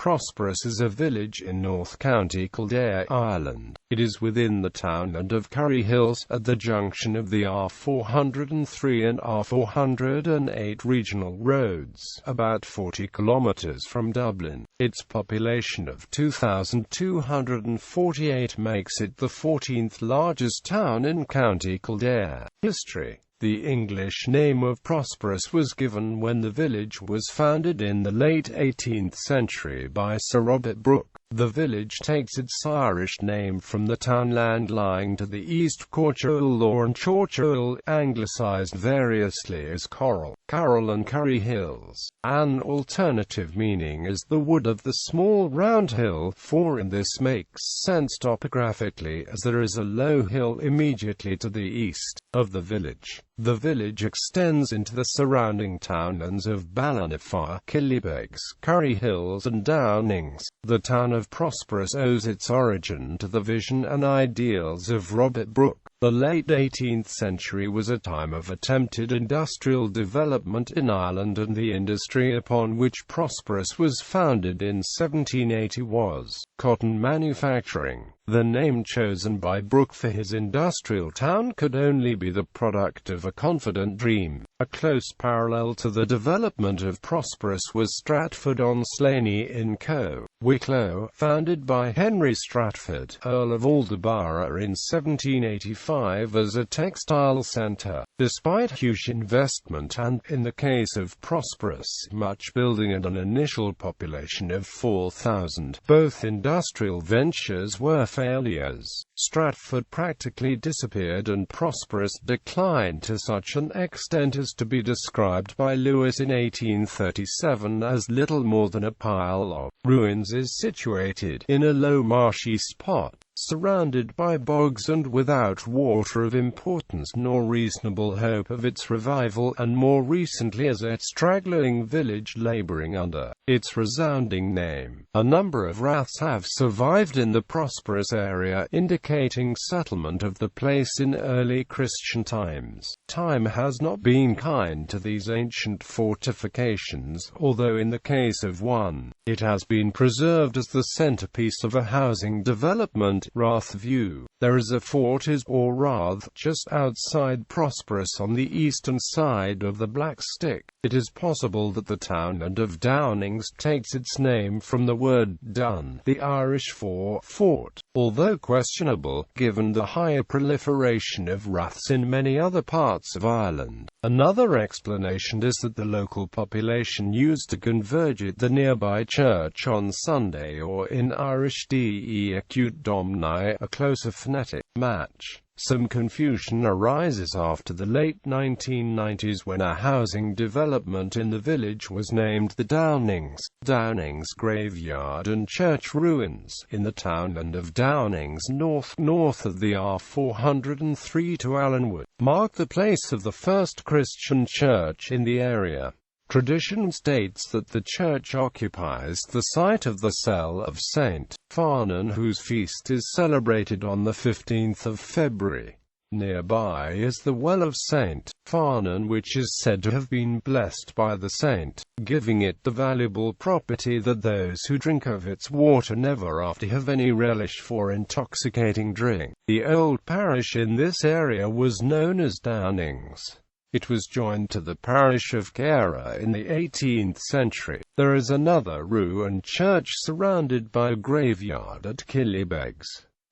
Prosperous is a village in North County Kildare, Ireland. It is within the townland of Curryhills, at the junction of the R403 and R408 regional roads, about 40 kilometers from Dublin. Its population of 2,248 makes it the 14th largest town in County Kildare. History. The English name of Prosperous was given when the village was founded in the late 18th century by Sir Robert Brooke. The village takes its Irish name from the townland lying to the east, Courchurl or Chorchurl, anglicised variously as Coral, Carroll and Curryhills. An alternative meaning is the wood of the small round hill, and this makes sense topographically as there is a low hill immediately to the east of the village. The village extends into the surrounding townlands of Ballinafire, Killybegs, Curryhills and Downings. The town of Prosperous owes its origin to the vision and ideals of Robert Brooke. The late 18th century was a time of attempted industrial development in Ireland, and the industry upon which Prosperous was founded in 1780 was cotton manufacturing. The name chosen by Brooke for his industrial town could only be the product of a confident dream. A close parallel to the development of Prosperous was Stratford-on-Slaney in Co. Wicklow, founded by Henry Stratford, Earl of Aldeburgh in 1785 as a textile centre. Despite huge investment and, in the case of Prosperous, much building and an initial population of 4,000, both industrial ventures were failures. Stratford practically disappeared and Prosperous declined to such an extent as to be described by Lewis in 1837 as little more than a pile of ruins. Is situated in a low marshy spot, surrounded by bogs and without water of importance nor reasonable hope of its revival, and more recently as a straggling village labouring under its resounding name. A number of raths have survived in the Prosperous area, indicating settlement of the place in early Christian times. Time has not been kind to these ancient fortifications, although in the case of one, it has been preserved as the centrepiece of a housing development. Rathview. There is a fort or rath just outside Prosperous on the eastern side of the Black Stick. It is possible that the townland of Downings takes its name from the word dun, the Irish for fort, although questionable, given the higher proliferation of raths in many other parts of Ireland. Another explanation is that the local population used to converge at the nearby church on Sunday, or in Irish.It acute domni, a closer phonetic match. Some confusion arises after the late 1990s when a housing development in the village was named the Downings. Downings graveyard and church ruins, in the townland of Downings north of the R403 to Allen-Wood, mark the place of the first Christian church in the area. Tradition states that the church occupies the site of the cell of St. Farnan, whose feast is celebrated on the 15th of February. Nearby is the well of St. Farnan, which is said to have been blessed by the saint, giving it the valuable property that those who drink of its water never after have any relish for intoxicating drink. The old parish in this area was known as Downings. It was joined to the parish of Cara in the 18th century. There is another ruined church surrounded by a graveyard at Killybegs.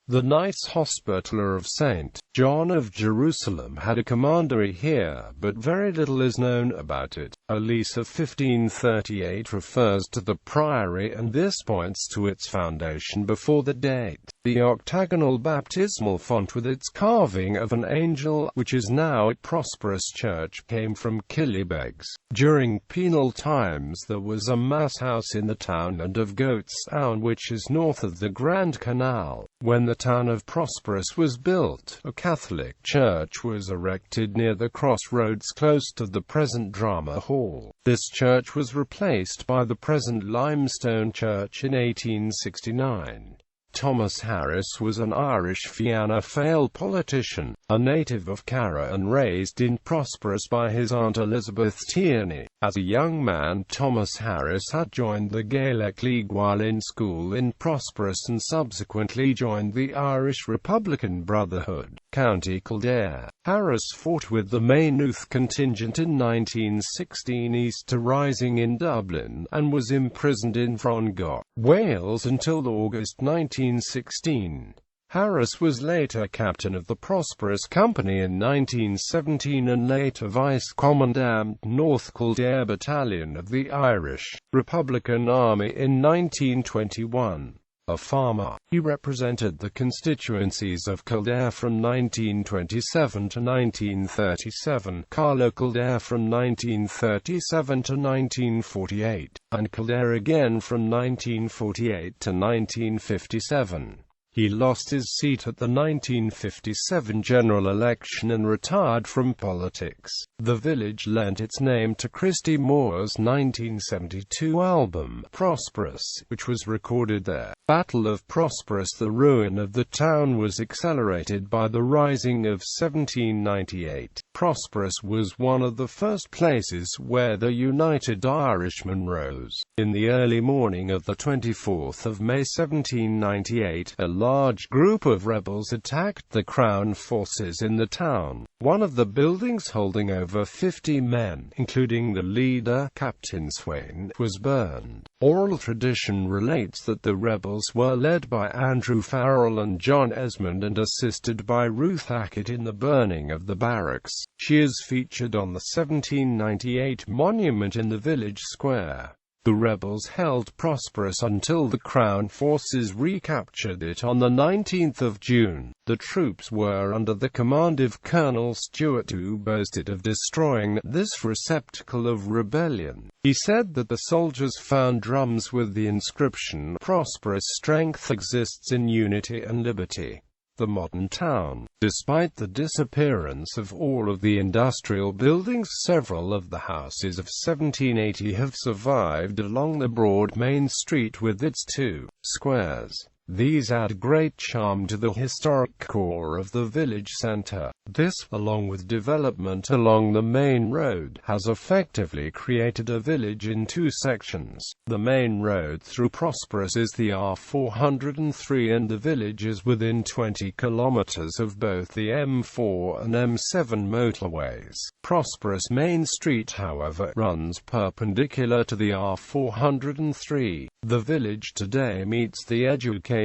The Knights Hospitaller of St. John of Jerusalem had a commandery here, but very little is known about it. A lease of 1538 refers to the priory, and this points to its foundation before the date. The octagonal baptismal font with its carving of an angel, which is now at Prosperous Church, came from Killybegs. During penal times there was a mass house in the townland of Goatstown, which is north of the Grand Canal. When the town of Prosperous was built, a Catholic church was erected near the crossroads close to the present Drama Hall. This church was replaced by the present limestone church in 1869. Thomas Harris was an Irish Fianna Fáil politician, a native of Carra and raised in Prosperous by his aunt Elizabeth Tierney. As a young man, Thomas Harris had joined the Gaelic League while in school in Prosperous and subsequently joined the Irish Republican Brotherhood, County Kildare. Harris fought with the Maynooth contingent in 1916 east to Rising in Dublin, and was imprisoned in Frongoch, Wales until August 1916. Harris was later captain of the Prosperous Company in 1917 and later vice-commandant North Kildare Battalion of the Irish Republican Army in 1921. A farmer, he represented the constituencies of Kildare from 1927 to 1937, Carlow Kildare from 1937 to 1948, and Kildare again from 1948 to 1957. He lost his seat at the 1957 general election and retired from politics. The village lent its name to Christy Moore's 1972 album, Prosperous, which was recorded there. Battle of Prosperous. The ruin of the town was accelerated by the Rising of 1798. Prosperous was one of the first places where the United Irishmen rose. In the early morning of the 24th of May 1798, a large group of rebels attacked the Crown forces in the town. One of the buildings holding over 50 men, including the leader, Captain Swain, was burned. Oral tradition relates that the rebels were led by Andrew Farrell and John Esmond and assisted by Ruth Hackett in the burning of the barracks. She is featured on the 1798 monument in the village square. The rebels held Prosperous until the Crown forces recaptured it on the 19th of June. The troops were under the command of Colonel Stewart, who boasted of destroying this receptacle of rebellion. He said that the soldiers found drums with the inscription, "Prosperous strength exists in unity and liberty." The modern town. Despite the disappearance of all of the industrial buildings, several of the houses of 1780 have survived along the broad main street with its two squares. These add great charm to the historic core of the village centre. This, along with development along the main road, has effectively created a village in two sections. The main road through Prosperous is the R403 and the village is within 20 kilometres of both the M4 and M7 motorways. Prosperous Main Street, however, runs perpendicular to the R403. The village today meets the educational,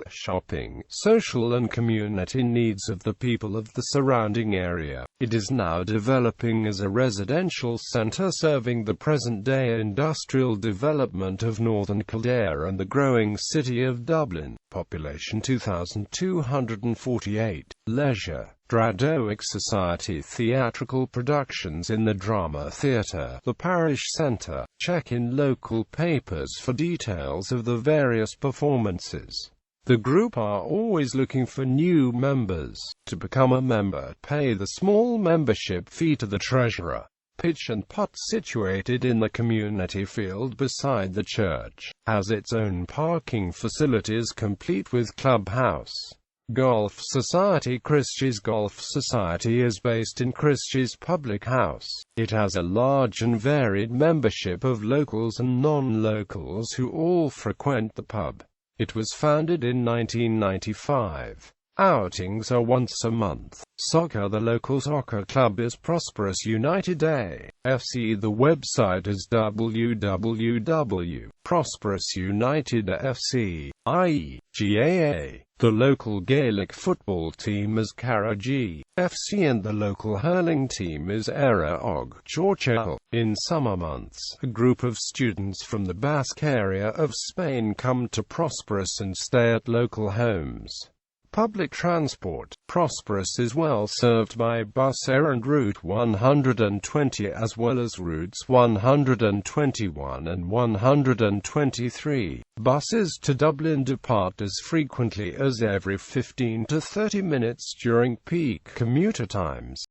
shopping, social and community needs of the people of the surrounding area. It is now developing as a residential centre serving the present-day industrial development of northern Kildare and the growing city of Dublin. Population 2,248. Leisure. Dradoic Society theatrical productions in the Drama Theatre, the parish centre. Check in local papers for details of the various performances. The group are always looking for new members. To become a member, pay the small membership fee to the treasurer. Pitch and Putt, situated in the community field beside the church, has its own parking facilities complete with clubhouse. Golf Society. Christie's Golf Society is based in Christie's Public House. It has a large and varied membership of locals and non-locals who all frequent the pub. It was founded in 1995. Outings are once a month. Soccer. The local soccer club is Prosperous United AFC. The website is www.prosperousunited.fc, The local Gaelic football team is Carra FC and the local hurling team is R403 Chorchel. In summer months, a group of students from the Basque area of Spain come to Prosperous and stay at local homes. Public transport. Prosperous is well served by bus Air and Route 120 as well as routes 121 and 123. Buses to Dublin depart as frequently as every 15 to 30 minutes during peak commuter times.